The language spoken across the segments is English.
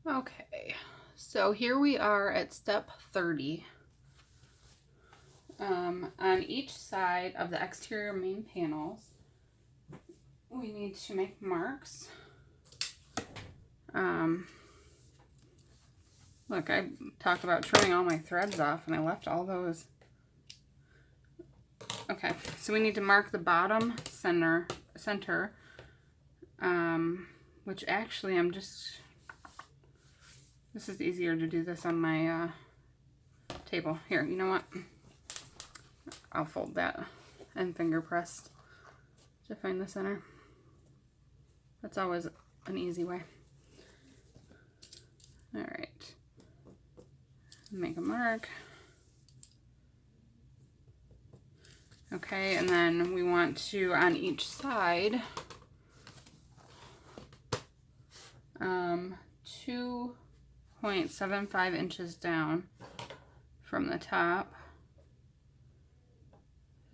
Okay, so here we are at step 30. On each side of the exterior main panels, we need to make marks. Look, I talked about trimming all my threads off and I left all those. Okay, so we need to mark the bottom center, which actually this is easier to do this on my table. Here, you know what? I'll fold that and finger press to find the center. That's always an easy way. All right, make a mark. Okay, and then we want to, on each side, 2.75 inches down from the top.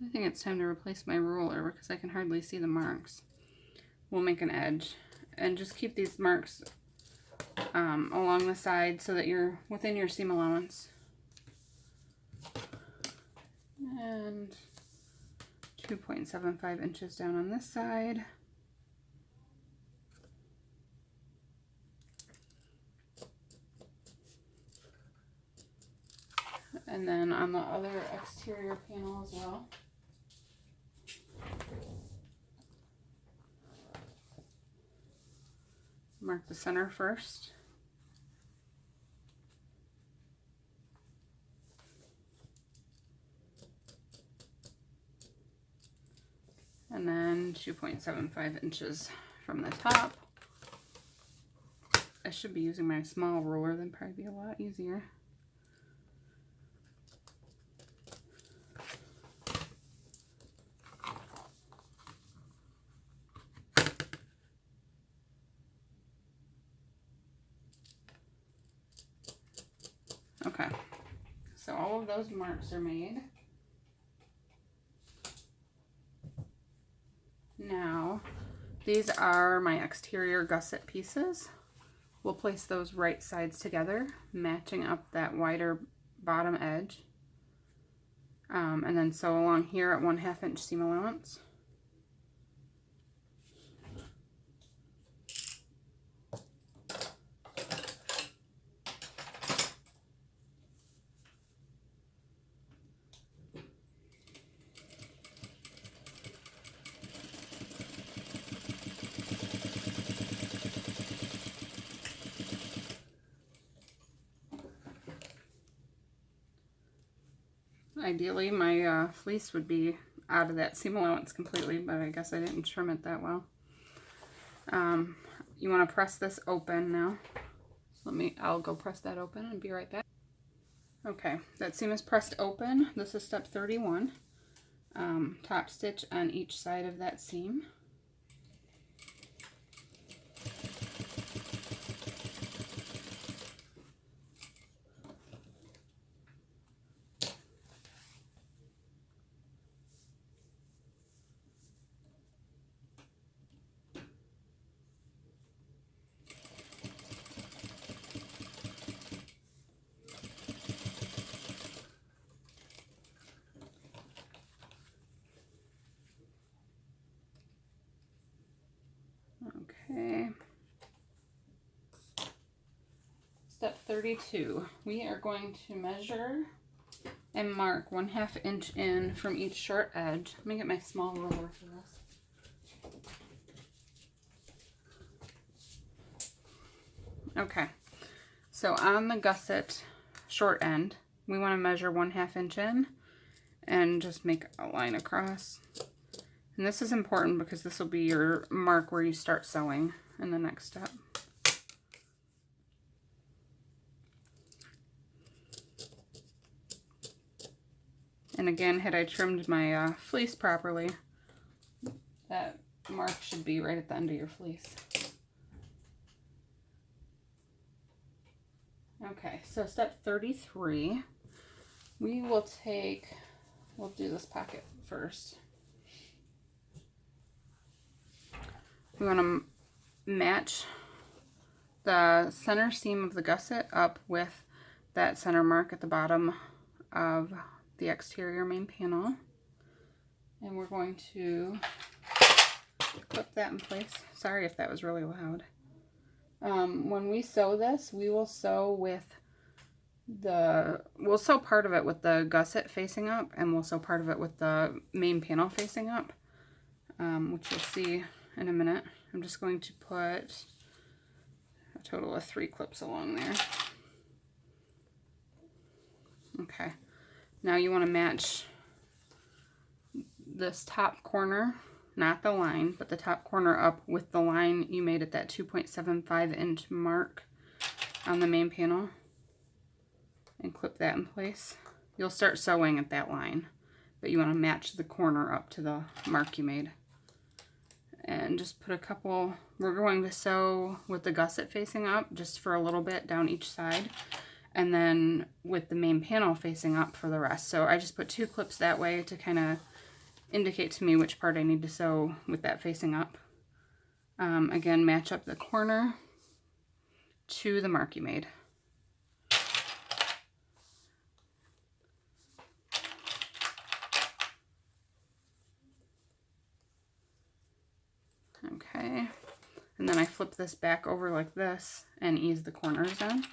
I think it's time to replace my ruler because I can hardly see the marks. We'll make an edge and just keep these marks along the side so that you're within your seam allowance. And 2.75 inches down on this side. And then on the other exterior panel as well. Mark the center first. And then 2.75 inches from the top. I should be using my small ruler, that'd probably be a lot easier. Okay, so all of those marks are made. Now, these are my exterior gusset pieces. We'll place those right sides together, matching up that wider bottom edge. And then sew along here at 1/2 inch seam allowance. Ideally, my fleece would be out of that seam allowance completely, but I guess I didn't trim it that well. You want to press this open now. I'll go press that open and be right back. Okay, that seam is pressed open. This is step 31. Top stitch on each side of that seam. Okay. Step 32. We are going to measure and mark 1/2 inch in from each short edge. Let me get my small ruler for this. Okay, so on the gusset short end, we want to measure 1/2 inch in and just make a line across. And this is important because this will be your mark where you start sewing in the next step. And again, had I trimmed my fleece properly, that mark should be right at the end of your fleece. Okay, so step 33, we'll do this pocket first. We want to match the center seam of the gusset up with that center mark at the bottom of the exterior main panel. And we're going to clip that in place. Sorry if that was really loud. When we sew this, we will sew we'll sew part of it with the gusset facing up, and we'll sew part of it with the main panel facing up, which you'll see in a minute. I'm just going to put a total of 3 clips along there. Okay, now you want to match this top corner, not the line, but the top corner up with the line you made at that 2.75 inch mark on the main panel, and clip that in place. You'll start sewing at that line, but you want to match the corner up to the mark you made. And just put a couple, we're going to sew with the gusset facing up just for a little bit down each side, and then with the main panel facing up for the rest. So I just put 2 clips that way to kind of indicate to me which part I need to sew with that facing up. Again, match up the corner to the mark you made. Okay, and then I flip this back over like this and ease the corners in.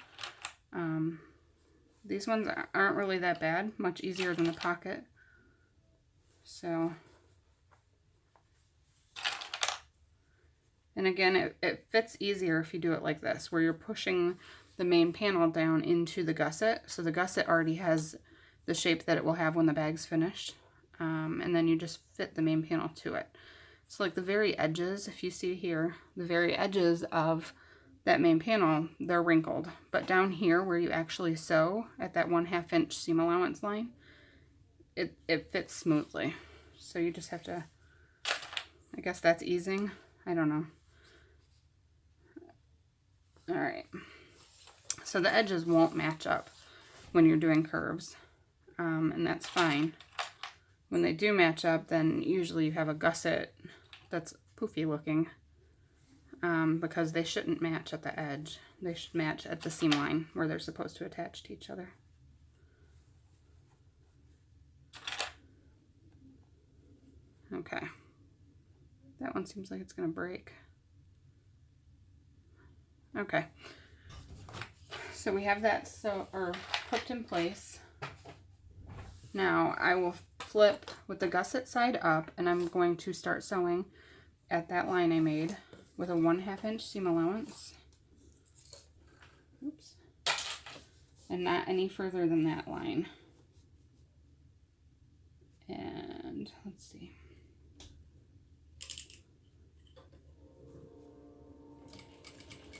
These ones aren't really that bad, much easier than the pocket. So, and again, it fits easier if you do it like this, where you're pushing the main panel down into the gusset. So the gusset already has the shape that it will have when the bag's finished. And then you just fit the main panel to it. So like the very edges, if you see here, the very edges of that main panel, they're wrinkled. But down here where you actually sew at that 1/2 inch seam allowance line, it fits smoothly. So you just have to, I guess that's easing. I don't know. All right. So the edges won't match up when you're doing curves, and that's fine. When they do match up, then usually you have a gusset that's poofy looking, because they shouldn't match at the edge. They should match at the seam line where they're supposed to attach to each other. Okay, that one seems like it's going to break. Okay, so we have that clipped in place. Now I will flip with the gusset side up, and I'm going to start sewing at that line I made with a 1/2 inch seam allowance. Oops. And not any further than that line. And let's see.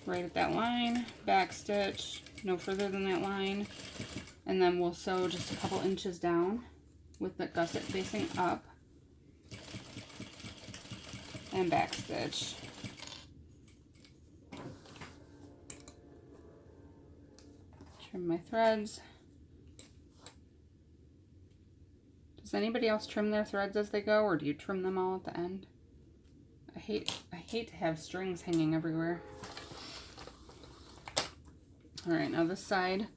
Right at that line, back stitch, no further than that line, and then we'll sew just a couple inches down with the gusset facing up, and back stitch. Trim my threads. Does anybody else trim their threads as they go, or do you trim them all at the end? I hate to have strings hanging everywhere. All right, now this side,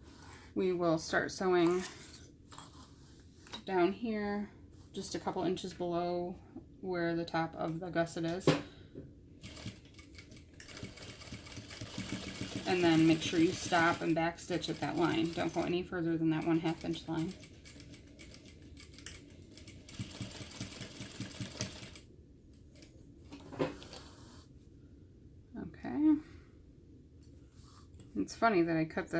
we will start sewing down here, just a couple inches below where the top of the gusset is. And then make sure you stop and back stitch at that line. Don't go any further than that 1/2 inch line. Okay. It's funny that I cut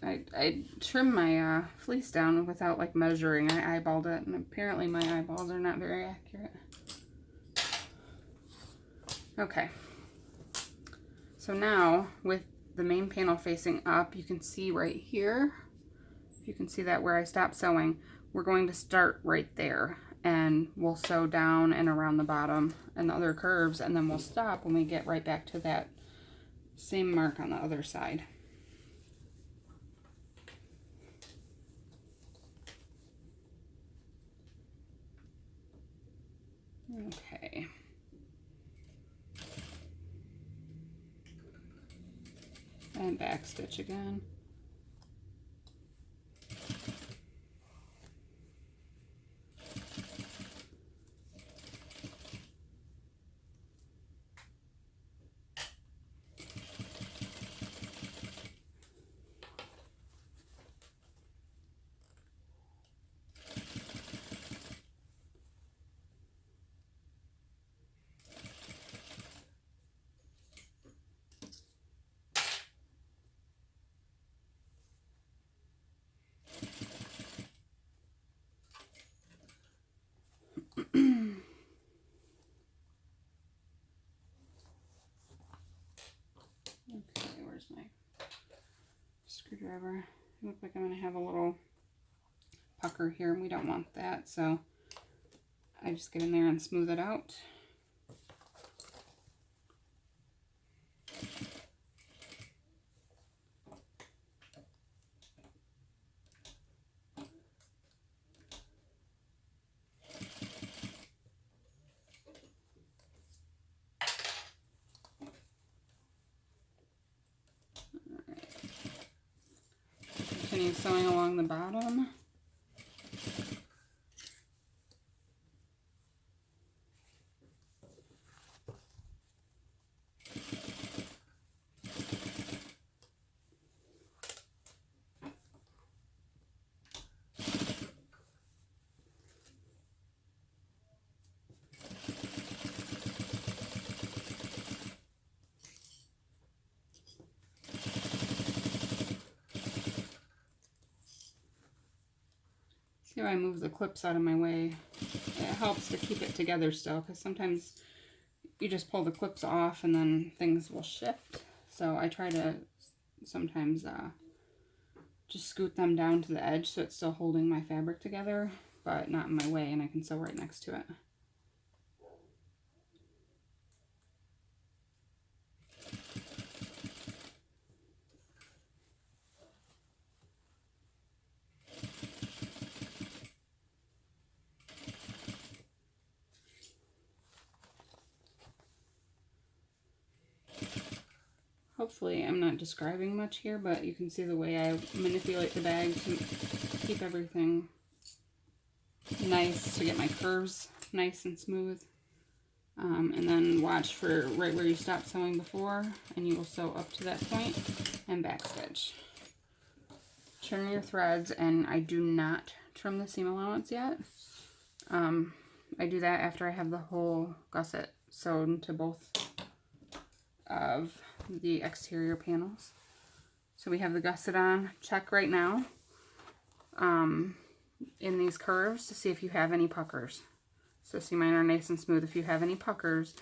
I trimmed my fleece down without like measuring. I eyeballed it, and apparently my eyeballs are not very accurate. Okay. So now with the main panel facing up, you can see right here, if you can see that where I stopped sewing, we're going to start right there, and we'll sew down and around the bottom and the other curves, and then we'll stop when we get right back to that same mark on the other side. Okay. and back stitch again. Okay, where's my screwdriver? It looks like I'm going to have a little pucker here, and we don't want that, so I just get in there and smooth it out. Continue sewing along the bottom. See how I move the clips out of my way? It helps to keep it together still, because sometimes you just pull the clips off and then things will shift. So I try to sometimes just scoot them down to the edge so it's still holding my fabric together, but not in my way, and I can sew right next to it. Hopefully I'm not describing much here, but you can see the way I manipulate the bag to keep everything nice, to get my curves nice and smooth. And then watch for right where you stopped sewing before, and you will sew up to that point and backstitch. Trim your threads, and I do not trim the seam allowance yet. I do that after I have the whole gusset sewn to both of the exterior panels. So we have the gusset on. Check right now in these curves to see if you have any puckers. So see, mine are nice and smooth. If you have any puckers,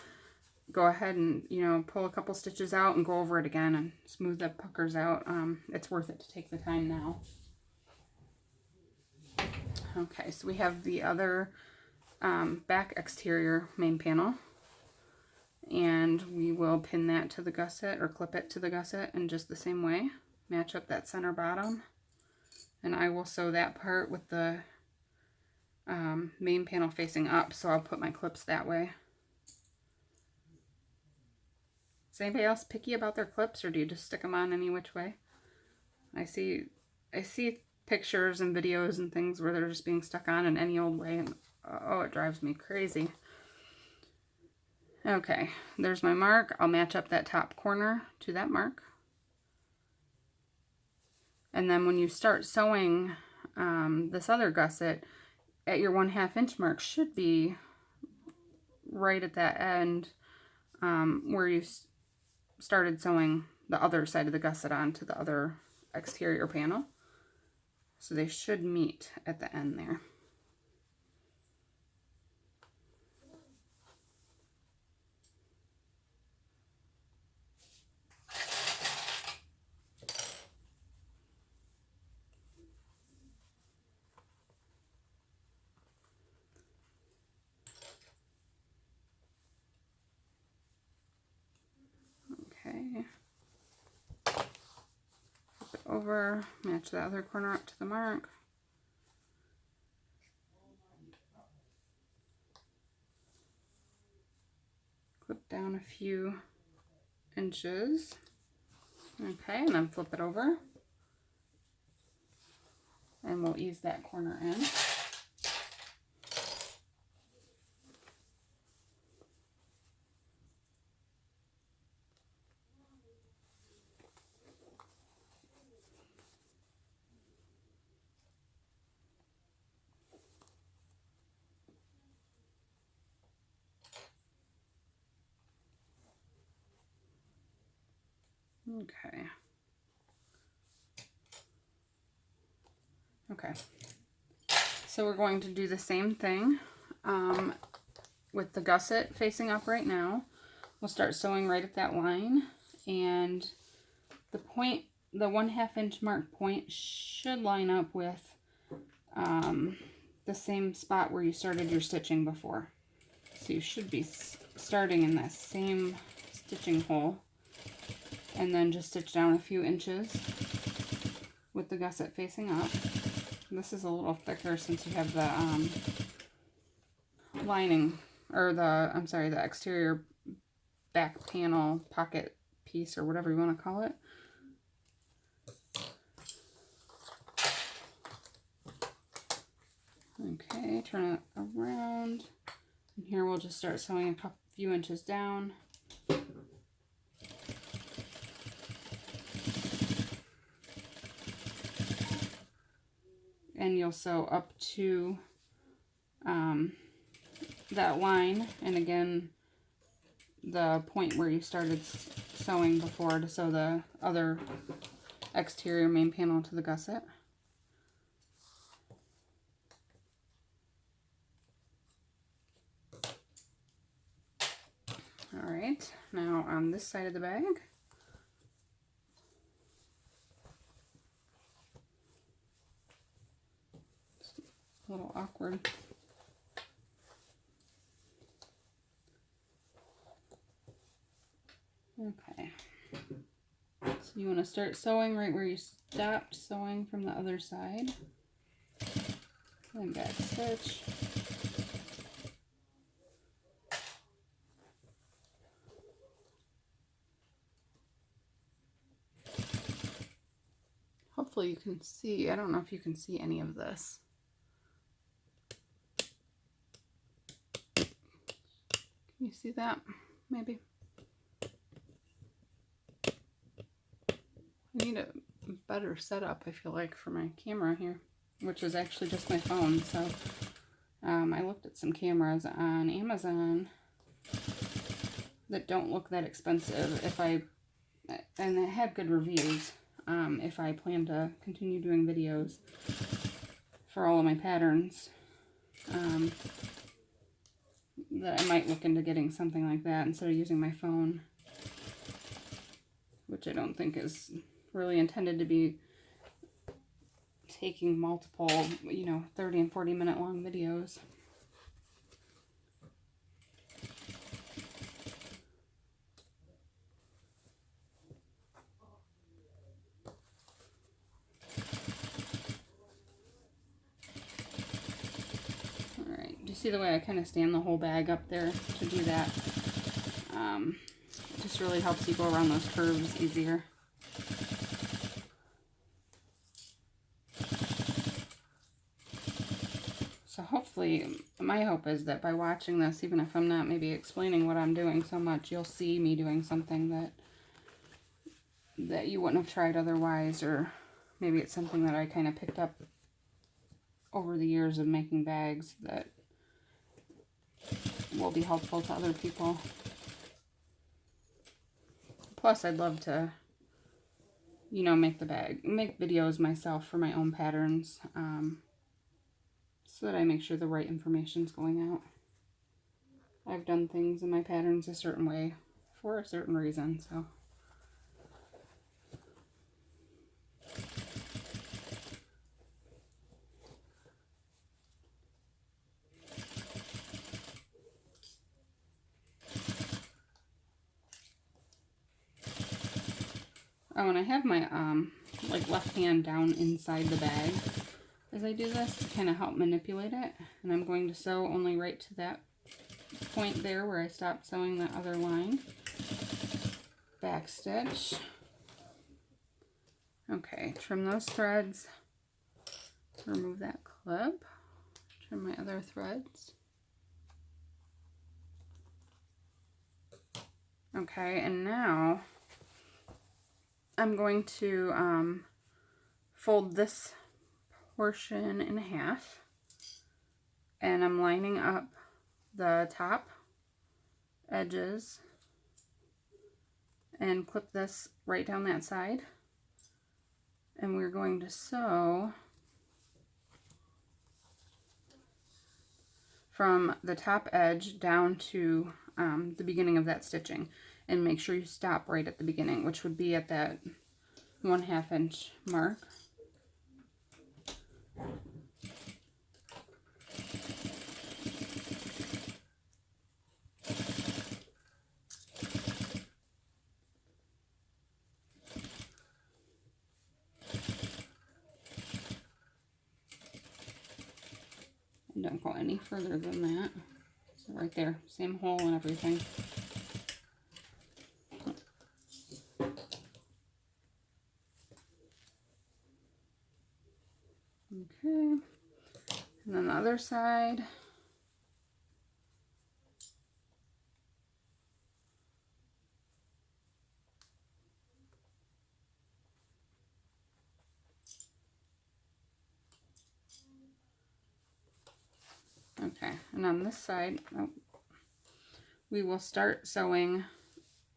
go ahead and, you know, pull a couple stitches out and go over it again and smooth the puckers out. It's worth it to take the time now. Okay, so we have the other back exterior main panel, and we will pin that to the gusset or clip it to the gusset in just the same way. Match up that center bottom, and I will sew that part with the main panel facing up, so I'll put my clips that way. Is anybody else picky about their clips, or do you just stick them on any which way? I see pictures and videos and things where they're just being stuck on in any old way, and oh, it drives me crazy. Okay, there's my mark. I'll match up that top corner to that mark. And then when you start sewing this other gusset, at your 1/2 inch mark should be right at that end where you started sewing the other side of the gusset onto the other exterior panel. So they should meet at the end there. Okay. Flip it over, match the other corner up to the mark. Clip down a few inches. Okay, and then flip it over. And we'll ease that corner in. Okay. Okay. So we're going to do the same thing with the gusset facing up right now. We'll start sewing right at that line, and the point, the 1/2 inch mark point should line up with the same spot where you started your stitching before. So you should be starting in that same stitching hole, and then just stitch down a few inches with the gusset facing up. This is a little thicker since you have the lining, or the, I'm sorry, the exterior back panel pocket piece, or whatever you want to call it. Okay, turn it around. And here we'll just start sewing a few inches down. And you'll sew up to that line, and again the point where you started sewing before, to sew the other exterior main panel to the gusset. Alright, now on this side of the bag, it's a little awkward. Okay, so you want to start sewing right where you stopped sewing from the other side, then back stitch, hopefully you can see. I don't know if you can see any of this. Can you see that? Maybe. I need a better setup, I feel like, for my camera here, which is actually just my phone. So I looked at some cameras on Amazon that don't look that expensive and they have good reviews. If I plan to continue doing videos for all of my patterns, that I might look into getting something like that instead of using my phone, which I don't think is really intended to be taking multiple, 30 and 40 minute long videos. Alright, do you see the way I kind of stand the whole bag up there to do that? It just really helps you go around those curves easier. So hopefully, my hope is that by watching this, even if I'm not maybe explaining what I'm doing so much, you'll see me doing something that you wouldn't have tried otherwise, or maybe it's something that I kind of picked up over the years of making bags that will be helpful to other people. Plus, I'd love to, make videos myself for my own patterns, so that I make sure the right information's going out. I've done things in my patterns a certain way for a certain reason, so. Oh, and I have my left hand down inside the bag as I do this to kind of help manipulate it. And I'm going to sew only right to that point there where I stopped sewing that other line. Back stitch. Okay, trim those threads. Remove that clip. Trim my other threads. Okay, and now I'm going to fold this portion in half, and I'm lining up the top edges and clip this right down that side, and we're going to sew from the top edge down to the beginning of that stitching, and make sure you stop right at the beginning, which would be at that 1/2 inch mark. And don't go any further than that. So right there, same hole and everything. Okay, and then the other side. Okay, and on this side, we will start sewing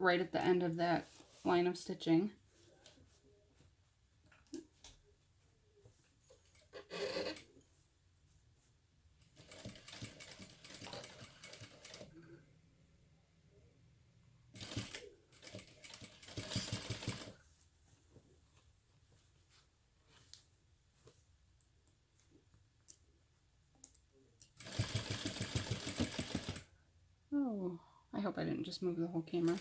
right at the end of that line of stitching. Oh, I hope I didn't just move the whole camera.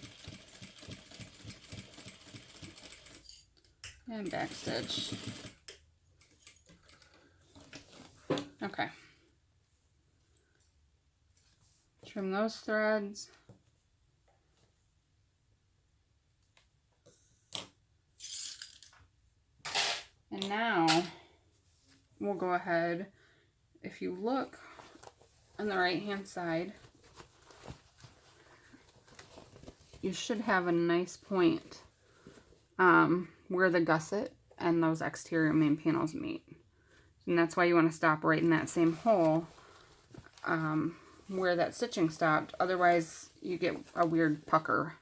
And back stitch. Okay. Trim those threads. And now we'll go ahead, if you look on the right hand side, you should have a nice point where the gusset and those exterior main panels meet. And that's why you want to stop right in that same hole where that stitching stopped. Otherwise, you get a weird pucker.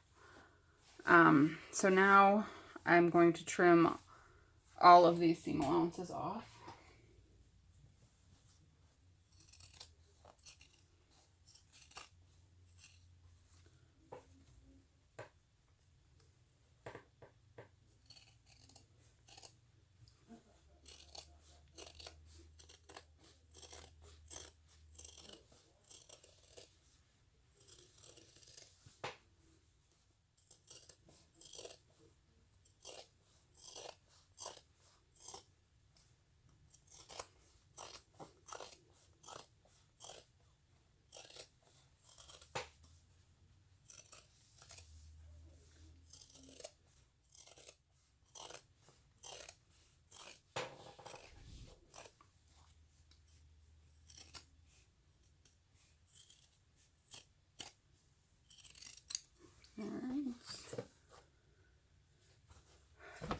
So now I'm going to trim all of these seam allowances off.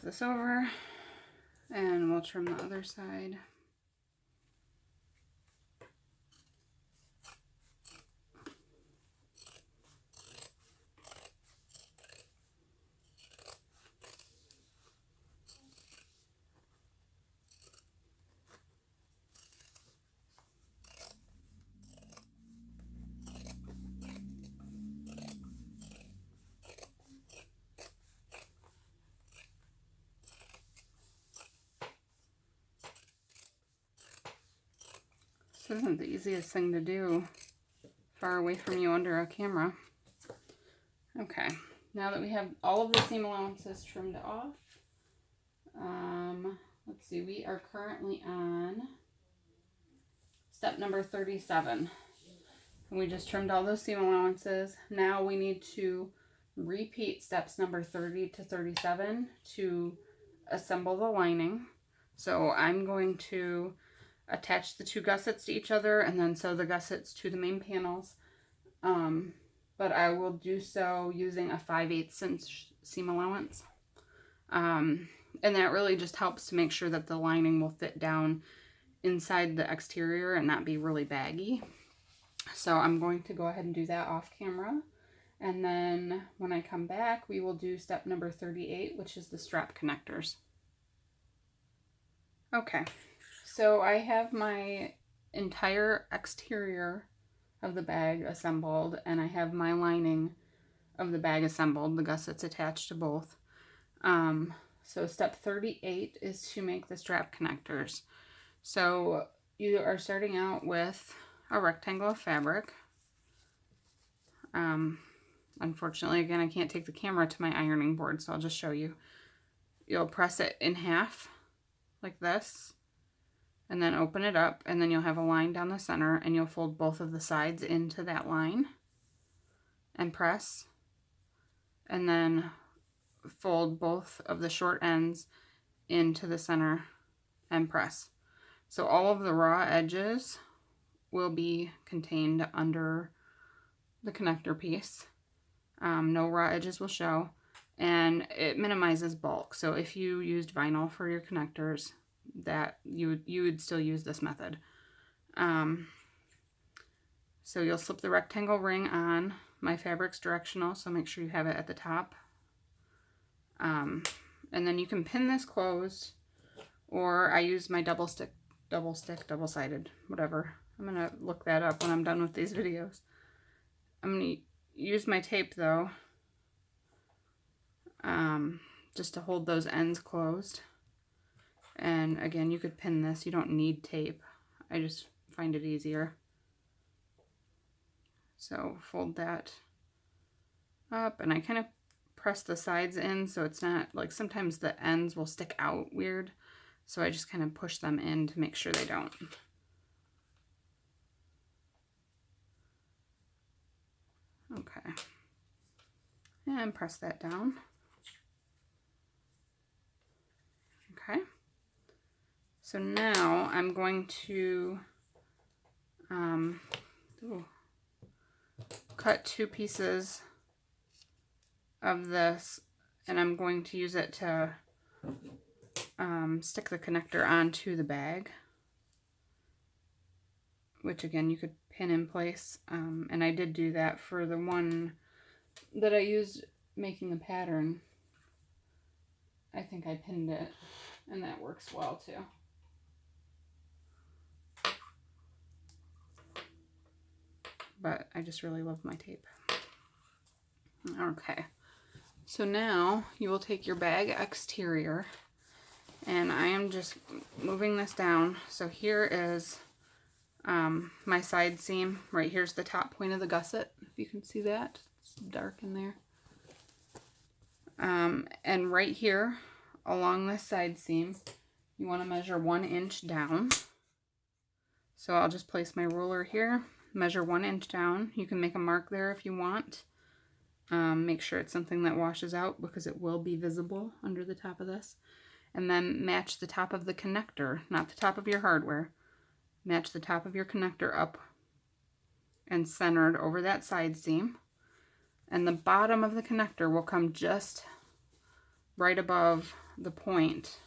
Flip this over and we'll trim the other side. This isn't the easiest thing to do far away from you under a camera. Okay, now that we have all of the seam allowances trimmed off, let's see, we are currently on step number 37. And we just trimmed all those seam allowances. Now we need to repeat steps number 30 to 37 to assemble the lining. So I'm going to attach the two gussets to each other and then sew the gussets to the main panels. But I will do so using a 5/8 inch seam allowance. And that really just helps to make sure that the lining will fit down inside the exterior and not be really baggy. So I'm going to go ahead and do that off camera. And then when I come back, we will do step number 38, which is the strap connectors. Okay, so I have my entire exterior of the bag assembled, and I have my lining of the bag assembled, the gussets attached to both. So step 38 is to make the strap connectors. So you are starting out with a rectangle of fabric. Unfortunately, again, I can't take the camera to my ironing board, so I'll just show you. You'll press it in half like this, and then open it up, and then you'll have a line down the center, and you'll fold both of the sides into that line and press, and then fold both of the short ends into the center and press. So all of the raw edges will be contained under the connector piece. No raw edges will show, and it minimizes bulk. So if you used vinyl for your connectors, that you would still use this method. So you'll slip the rectangle ring on. My fabric's directional, so make sure you have it at the top. And then you can pin this closed, or I use my double-sided, whatever. I'm gonna look that up when I'm done with these videos. I'm gonna use my tape though, just to hold those ends closed. And again, you could pin this. You don't need tape. I just find it easier. So fold that up, and I kind of press the sides in so it's not like, sometimes the ends will stick out weird. So I just kind of push them in to make sure they don't. Okay. And press that down. Okay. So now I'm going to cut two pieces of this, and I'm going to use it to stick the connector onto the bag, which again you could pin in place, and I did do that for the one that I used making the pattern. I think I pinned it, and that works well too. But I just really love my tape. Okay, so now you will take your bag exterior, and I am just moving this down. So here is my side seam. Right here's the top point of the gusset, if you can see that. It's dark in there. And right here along this side seam, you want to measure 1 inch down. So I'll just place my ruler here, measure 1 inch down. You can make a mark there if you want. Make sure it's something that washes out, because it will be visible under the top of this. And then match the top of the connector, not the top of your hardware. Match the top of your connector up and centered over that side seam. And the bottom of the connector will come just right above the point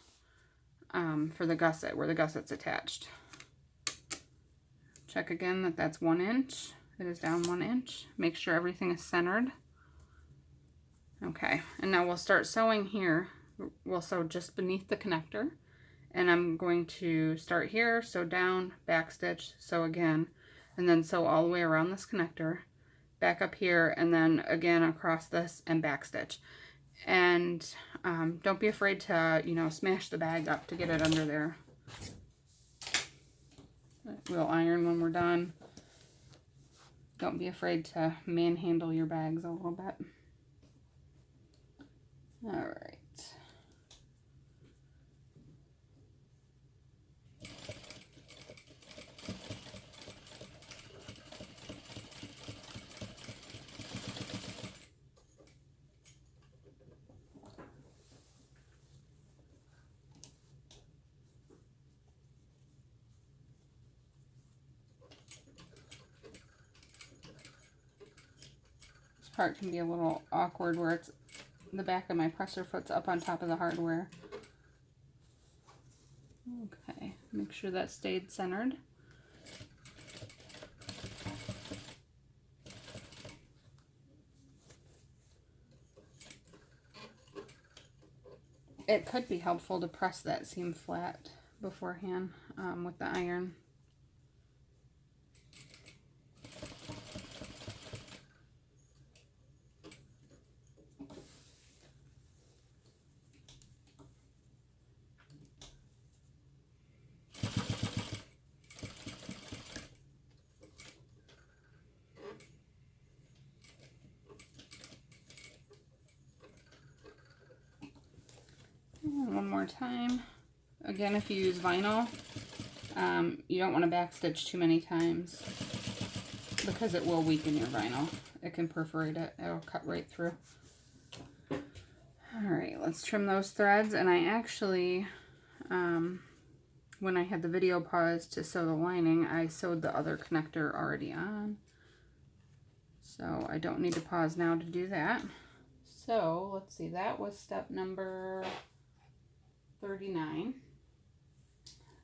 for the gusset, where the gusset's attached. Check again that that's 1 inch. It is down 1 inch. Make sure everything is centered. Okay, and now we'll start sewing here. We'll sew just beneath the connector, and I'm going to start here, sew down, back stitch, sew again, and then sew all the way around this connector, back up here, and then again across this and back stitch. And don't be afraid to, you know, smash the bag up to get it under there. We'll iron when we're done. Don't be afraid to manhandle your bags a little bit. All right. part can be a little awkward where it's the back of my presser foot's up on top of the hardware. Okay, make sure that stayed centered. It could be helpful to press that seam flat beforehand with the iron. And one more time. Again, if you use vinyl, you don't want to backstitch too many times because it will weaken your vinyl. It can perforate it. It'll cut right through. Alright, let's trim those threads. And I actually, when I had the video paused to sew the lining, I sewed the other connector already on. So I don't need to pause now to do that. So let's see, that was step number 39.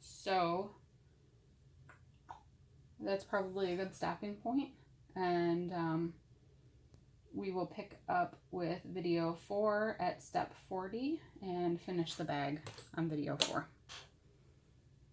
So that's probably a good stopping point. And we will pick up with video 4 at step 40 and finish the bag on video 4.